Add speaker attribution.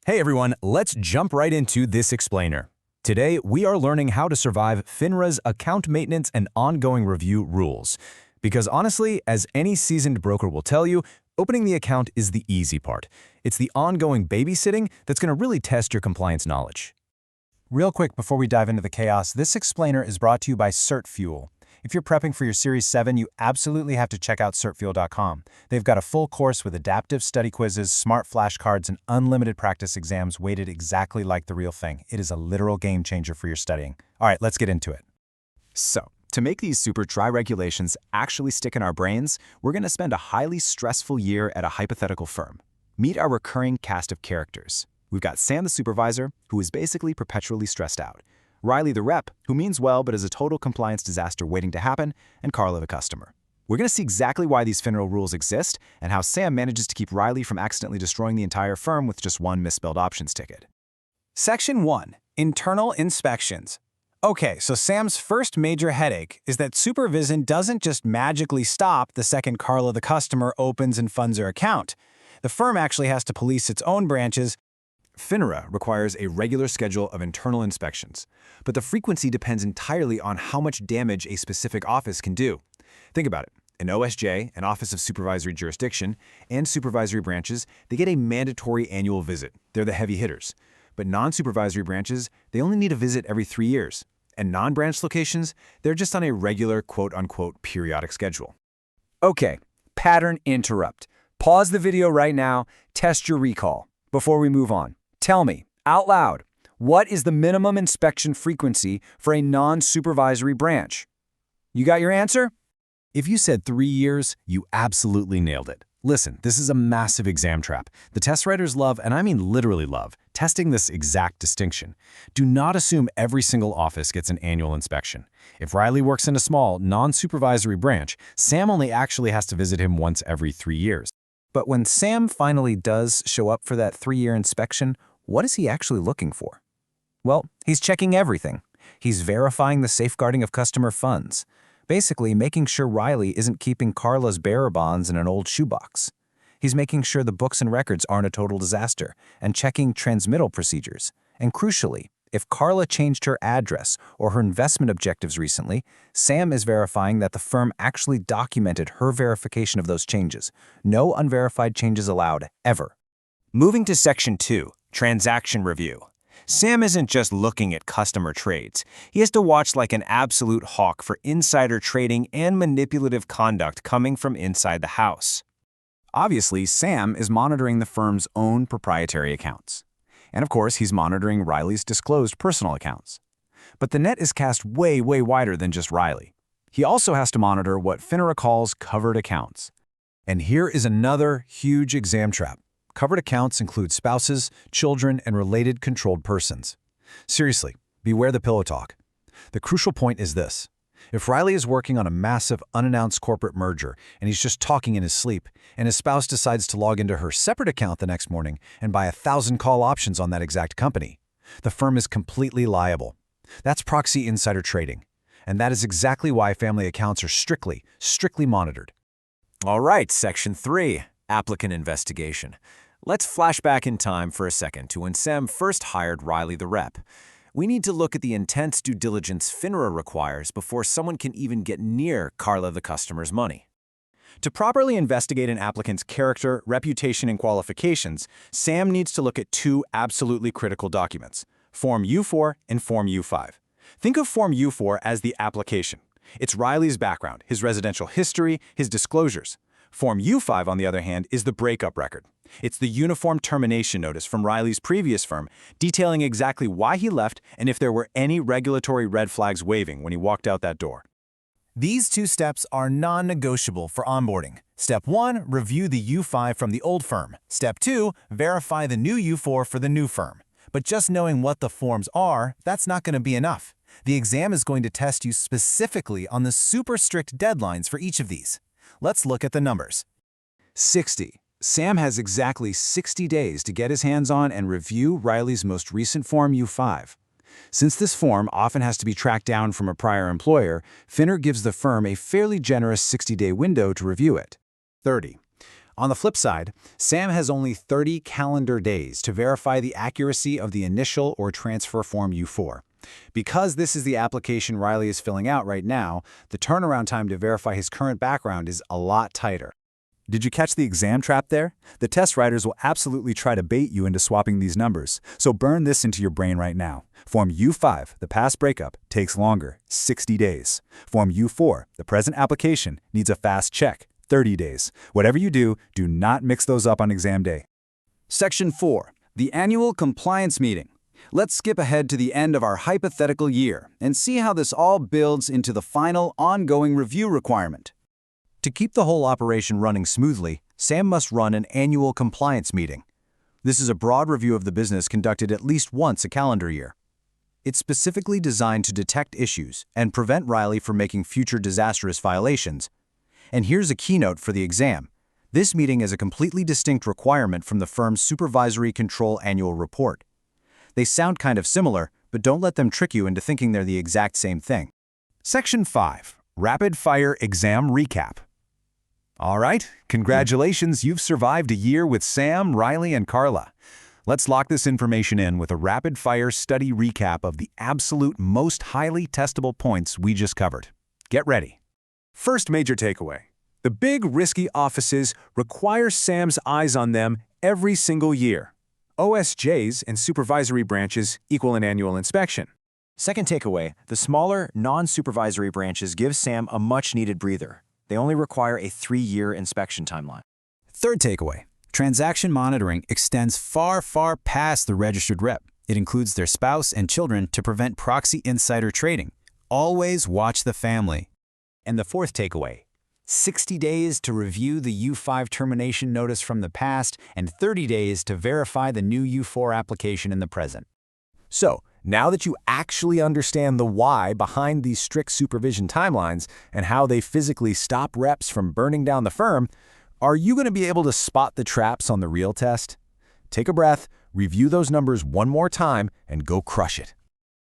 Speaker 1: Hey everyone, let's jump right into this explainer. Today, we are learning how to survive FINRA's account maintenance and ongoing review rules. Because honestly, as any seasoned broker will tell you, opening the account is the easy part. It's the ongoing babysitting that's going to really test your compliance knowledge.
Speaker 2: Real quick before we dive into the chaos, this explainer is brought to you by CertFuel. If you're prepping for your Series 7, you absolutely have to check out certfuel.com. They've got a full course with adaptive study quizzes, smart flashcards, and unlimited practice exams weighted exactly like the real thing. It is a literal game changer for your studying. All right, let's get into it.
Speaker 3: So, to make these super dry regulations actually stick in our brains, we're going to spend a highly stressful year at a hypothetical firm. Meet our recurring cast of characters. We've got Sam the supervisor, who is basically perpetually stressed out. Riley the rep, who means well but is a total compliance disaster waiting to happen, and Carla the customer. We're going to see exactly why these FINRA rules exist and how Sam manages to keep Riley from accidentally destroying the entire firm with just one misspelled options ticket.
Speaker 2: Section 1. Internal Inspections. Okay, so Sam's first major headache is that Supervision doesn't just magically stop the second Carla the customer opens and funds her account. The firm actually has to police its own branches.
Speaker 1: FINRA requires a regular schedule of internal inspections, but the frequency depends entirely on how much damage a specific office can do. Think about it. An OSJ, an Office of Supervisory Jurisdiction, and supervisory branches, they get a mandatory annual visit. They're the heavy hitters. But non-supervisory branches, they only need a visit every 3 years. And non-branch locations, they're just on a regular quote-unquote periodic schedule.
Speaker 4: Okay, pattern interrupt. Pause the video right now, test your recall. Before we move on, tell me, out loud, what is the minimum inspection frequency for a non-supervisory branch? You got your answer?
Speaker 1: If you said 3 years, you absolutely nailed it. Listen, this is a massive exam trap. The test writers love, and I mean literally love, testing this exact distinction. Do not assume every single office gets an annual inspection. If Riley works in a small, non-supervisory branch, Sam only actually has to visit him once every 3 years.
Speaker 2: But when Sam finally does show up for that 3-year inspection, what is he actually looking for? Well, he's checking everything. He's verifying the safeguarding of customer funds, basically making sure Riley isn't keeping Carla's bearer bonds in an old shoebox. He's making sure the books and records aren't a total disaster and checking transmittal procedures. And crucially, if Carla changed her address or her investment objectives recently, Sam is verifying that the firm actually documented her verification of those changes. No unverified changes allowed, ever.
Speaker 4: Moving to Section 2, Transaction Review. Sam isn't just looking at customer trades. He has to watch like an absolute hawk for insider trading and manipulative conduct coming from inside the house.
Speaker 3: Obviously, Sam is monitoring the firm's own proprietary accounts. And of course, he's monitoring Riley's disclosed personal accounts. But the net is cast way wider than just Riley. He also has to monitor what FINRA calls covered accounts.
Speaker 1: And here is another huge exam trap. Covered accounts include spouses, children, and related controlled persons. Seriously, beware the pillow talk. The crucial point is this. If Riley is working on a massive, unannounced corporate merger and he's just talking in his sleep, and his spouse decides to log into her separate account the next morning and buy 1,000 call options on that exact company, the firm is completely liable. That's proxy insider trading. And that is exactly why family accounts are strictly monitored.
Speaker 4: All right, Section 3, Applicant Investigation. Let's flash back in time for a second to when Sam first hired Riley the rep. We need to look at the intense due diligence FINRA requires before someone can even get near Carla the customer's money. To properly investigate an applicant's character, reputation, and qualifications, Sam needs to look at 2 absolutely critical documents, Form U4 and Form U5. Think of Form U4 as the application. It's Riley's background, his residential history, his disclosures. Form U5, on the other hand, is the breakup record. It's the uniform termination notice from Riley's previous firm, detailing exactly why he left and if there were any regulatory red flags waving when he walked out that door.
Speaker 2: These 2 steps are non-negotiable for onboarding. Step 1, review the U5 from the old firm. Step 2, verify the new U4 for the new firm. But just knowing what the forms are, that's not going to be enough. The exam is going to test you specifically on the super strict deadlines for each of these. Let's look at the numbers.
Speaker 3: 60. Sam has exactly 60 days to get his hands on and review Riley's most recent Form U5. Since this form often has to be tracked down from a prior employer, FINRA gives the firm a fairly generous 60-day window to review it. 30.
Speaker 1: On the flip side, Sam has only 30 calendar days to verify the accuracy of the initial or transfer Form U4. Because this is the application Riley is filling out right now, the turnaround time to verify his current background is a lot tighter.
Speaker 5: Did you catch the exam trap there? The test writers will absolutely try to bait you into swapping these numbers, so burn this into your brain right now. Form U5, the past breakup, takes longer, 60 days. Form U4, the present application, needs a fast check, 30 days. Whatever you do, do not mix those up on exam day.
Speaker 6: Section 4, the annual compliance meeting. Let's skip ahead to the end of our hypothetical year and see how this all builds into the final ongoing review requirement.
Speaker 1: To keep the whole operation running smoothly, Sam must run an annual compliance meeting. This is a broad review of the business conducted at least once a calendar year. It's specifically designed to detect issues and prevent Riley from making future disastrous violations. And here's a keynote for the exam. This meeting is a completely distinct requirement from the firm's Supervisory Control Annual Report. They sound kind of similar, but don't let them trick you into thinking they're the exact same thing.
Speaker 5: Section 5, Rapid Fire Exam Recap. All right, congratulations, you've survived a year with Sam, Riley, and Carla. Let's lock this information in with a rapid-fire study recap of the absolute most highly testable points we just covered. Get ready.
Speaker 7: First major takeaway. The big, risky offices require Sam's eyes on them every single year. OSJs and supervisory branches equal an annual inspection.
Speaker 4: Second takeaway, the smaller, non-supervisory branches give Sam a much-needed breather. They only require a 3-year inspection timeline.
Speaker 1: Third takeaway, transaction monitoring extends far, far past the registered rep. It includes their spouse and children to prevent proxy insider trading. Always watch the family. And the fourth takeaway, 60 days to review the U5 termination notice from the past and 30 days to verify the new U4 application in the present.
Speaker 5: So, now that you actually understand the why behind these strict supervision timelines and how they physically stop reps from burning down the firm, are you going to be able to spot the traps on the real test? Take a breath, review those numbers one more time, and go crush it.